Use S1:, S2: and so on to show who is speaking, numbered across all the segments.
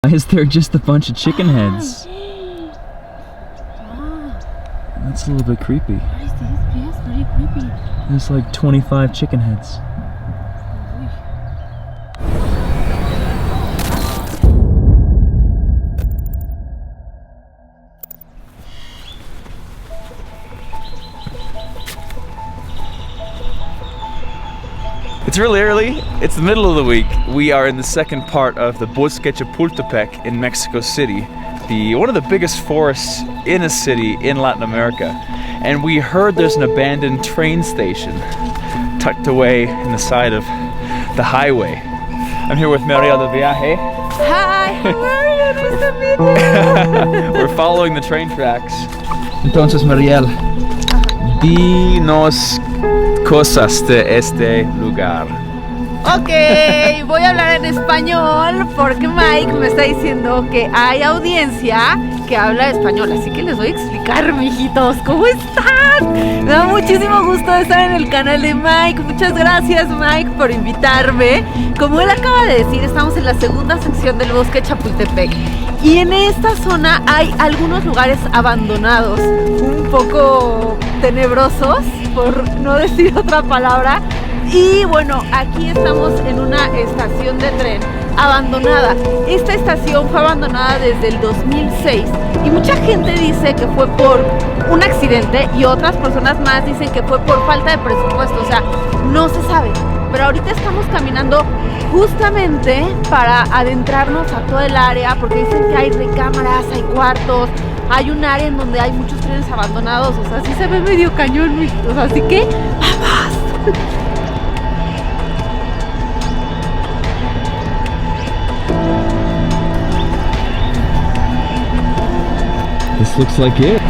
S1: Why is there just a bunch of chicken heads? That's a little bit creepy.
S2: What is this? Yes, very creepy.
S1: There's like 25 chicken heads. It's really early. It's the middle of the week. We are in the second part of the Bosque Chapultepec in Mexico City, one of the biggest forests in a city in Latin America. And we heard there's an abandoned train station tucked away in the side of the highway. I'm here with Mariel de Viaje.
S2: Hi, how are you? Nice to meet you.
S1: We're following the train tracks. Entonces, Mariel, dinos cosas de este lugar.
S2: Ok, voy a hablar en español porque Mike me está diciendo que hay audiencia que habla español, así que les voy a explicar, mijitos, ¿cómo están? Me da muchísimo gusto estar en el canal de Mike. Muchas gracias, Mike, por invitarme. Como él acaba de decir, estamos en la segunda sección del bosque Chapultepec y en esta zona hay algunos lugares abandonados, un poco tenebrosos, por no decir otra palabra. Y bueno, aquí estamos en una estación de tren abandonada. Esta estación fue abandonada desde el 2006 y mucha gente dice que fue por un accidente y otras personas más dicen que fue por falta de presupuesto, o sea, no se sabe. Pero ahorita estamos caminando justamente para adentrarnos a todo el área porque dicen que hay recámaras, hay cuartos, hay un área en donde hay muchos trenes abandonados, o sea, sí se ve medio cañón, mijitos, así que ¡vamos!
S1: This looks like it.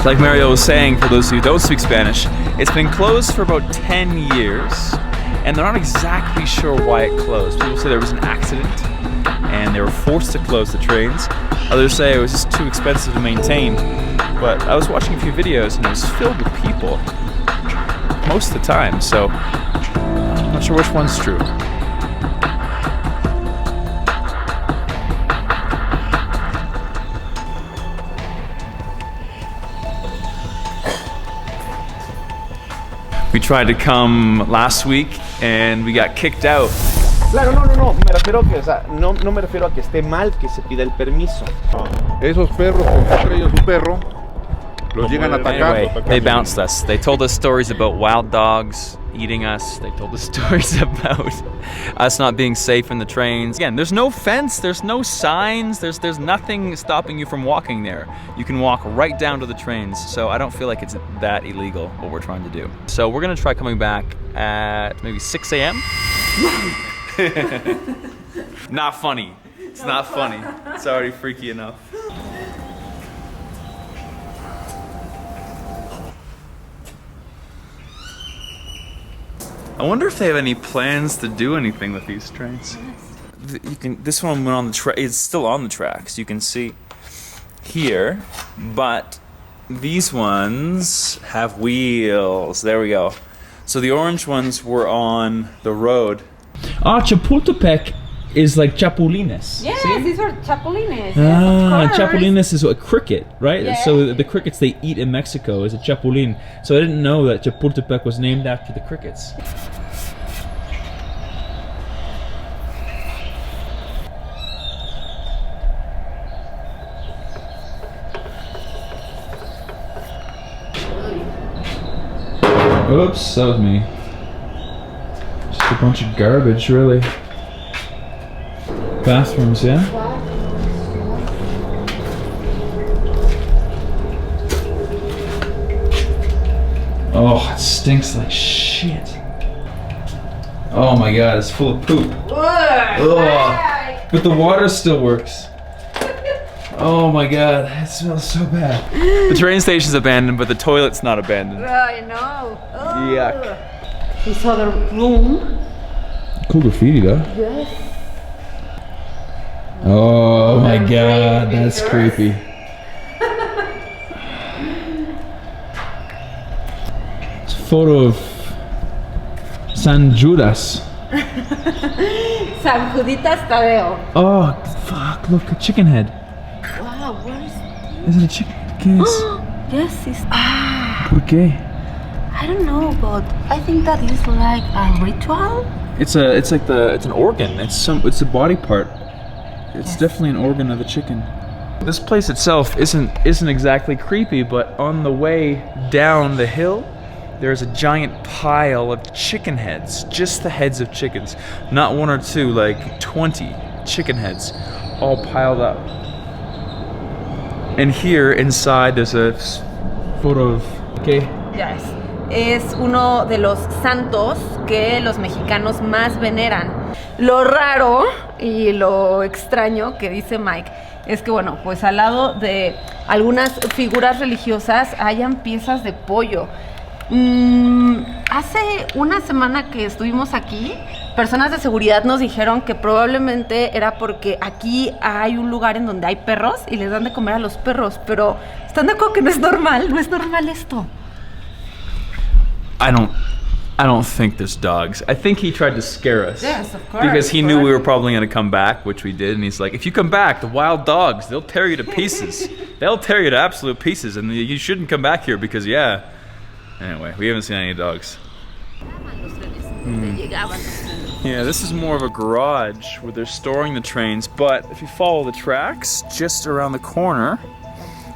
S1: Like Mario was saying, for those who don't speak Spanish, it's been closed for about 10 years, and they're not exactly sure why it closed. People say there was an accident, and they were forced to close the trains. Others say it was just too expensive to maintain. But I was watching a few videos, and it was filled with people most of the time, so I'm not sure which one's true. We tried to come last week and we got kicked out.
S3: Claro, no, me refiero que, o sea, no me refiero a que esté mal que se pida el permiso.
S4: Esos perros, con ellos su perro, los llegan a atacar.
S1: Anyway, they bounced us. They told us stories about wild dogs eating us. They told us stories about us not being safe in the trains. Again, there's no fence, there's no signs, there's nothing stopping you from walking there. You can walk right down to the trains, so I don't feel like it's that illegal what we're trying to do. So we're gonna try coming back at maybe 6 a.m. Not funny. It's not funny. It's already freaky enough. I wonder if they have any plans to do anything with these trains. This one went on the track. It's still on the tracks. You can see here, but these ones have wheels. There we go. So the orange ones were on the road. Ah, Chapultepec is like chapulines.
S2: Yes,
S1: see?
S2: these are chapulines.
S1: Ah,
S2: yes,
S1: chapulines is a cricket, right?
S2: Yeah.
S1: So the crickets they eat in Mexico is a chapulín. So I didn't know that Chapultepec was named after the crickets. Oops, that was me. Just a bunch of garbage, really. Bathrooms, yeah? Oh, it stinks like shit. Oh my god, it's full of poop. Ugh. But the water still works. Oh my god, it smells so bad. The train station's abandoned, but the toilet's not abandoned.
S2: I know. Oh.
S1: Yuck.
S2: This other room.
S1: Cool graffiti though.
S2: Yes.
S1: Oh my god, that's creepy. It's a photo of San Judas.
S2: San Juditas Tadeo.
S1: Oh, fuck, look, a chicken head.
S2: Wow, what is
S1: Is it a chicken? ¿Qué es?
S2: Yes, it's...
S1: ¿Por qué?
S2: I don't know, but I think that is like a ritual.
S1: It's an organ. It's a body part. It's definitely an organ of a chicken. This place itself isn't exactly creepy, but on the way down the hill, there's a giant pile of chicken heads. Just the heads of chickens. Not one or two, like 20 chicken heads all piled up. And here inside there's a photo of... Okay.
S2: Yes. Es uno de los santos que los mexicanos más veneran. Lo raro y lo extraño que dice Mike es que, bueno, pues al lado de algunas figuras religiosas hayan piezas de pollo. Hace una semana que estuvimos aquí, personas de seguridad nos dijeron que probablemente era porque aquí hay un lugar en donde hay perros y les dan de comer a los perros, pero ¿están de acuerdo que no es normal esto?
S1: I don't think there's dogs. I think he tried to scare us.
S2: Yes, of course.
S1: Because he knew we were probably going to come back, which we did, and he's like, if you come back, the wild dogs, they'll tear you to pieces. They'll tear you to absolute pieces, and you shouldn't come back here because, yeah. Anyway, we haven't seen any dogs. Yeah, this is more of a garage where they're storing the trains, but if you follow the tracks, just around the corner,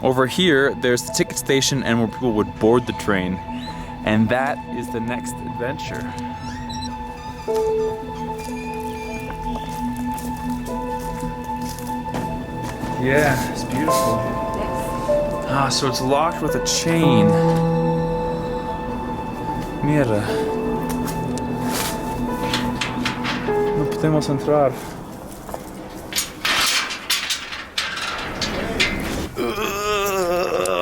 S1: over here, there's the ticket station and where people would board the train. And that is the next adventure. Yeah, it's beautiful. Ah, so it's locked with a chain. Mira. No podemos entrar.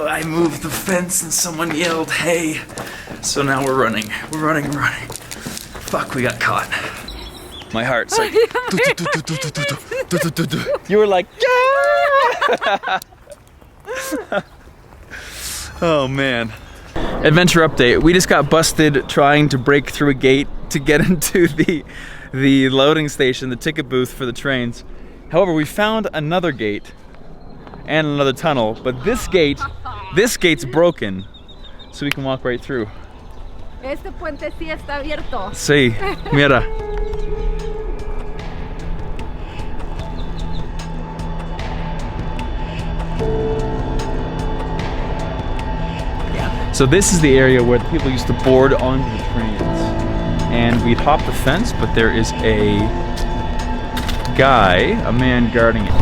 S1: I moved the fence and someone yelled, hey. So now we're running. We're running. Fuck, we got caught. My heart's like... You were like, yeah! Oh man. Adventure update. We just got busted trying to break through a gate to get into the loading station, the ticket booth for the trains. However, we found another gate and another tunnel, but this gate's broken, so we can walk right through.
S2: Este puente sí está abierto.
S1: Sí, mira. So this is the area where the people used to board onto the trains. And we'd hop the fence, but there is a man guarding it.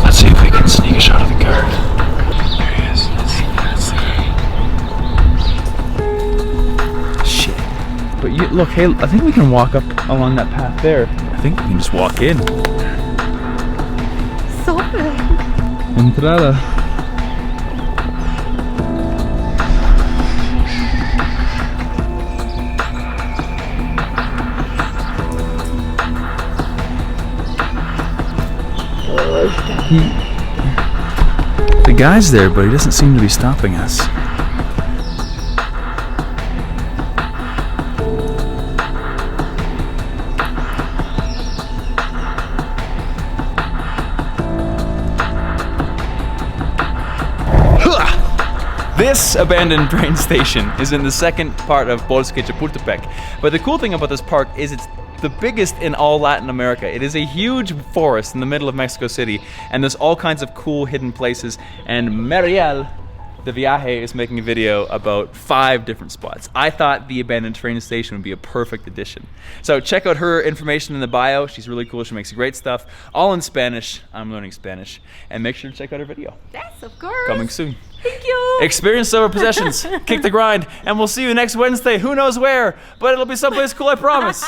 S1: Let's see if we can sneak a shot of the guard. There he is. Shit. But you, look, hey, I think we can walk up along that path there. I think we can just walk in. Entrada. The guy's there, but he doesn't seem to be stopping us. This abandoned train station is in the second part of Bosque Chapultepec. But the cool thing about this park is it's the biggest in all Latin America. It is a huge forest in the middle of Mexico City, and there's all kinds of cool hidden places. And Mariel de Viaje is making a video about 5 different spots. I thought the abandoned train station would be a perfect addition. So check out her information in the bio. She's really cool. She makes great stuff, all in Spanish. I'm learning Spanish. And make sure to check out her video.
S2: Yes, of course.
S1: Coming soon.
S2: Thank you.
S1: Experience over possessions. Kick the grind. And we'll see you next Wednesday. Who knows where, but it'll be someplace cool, I promise.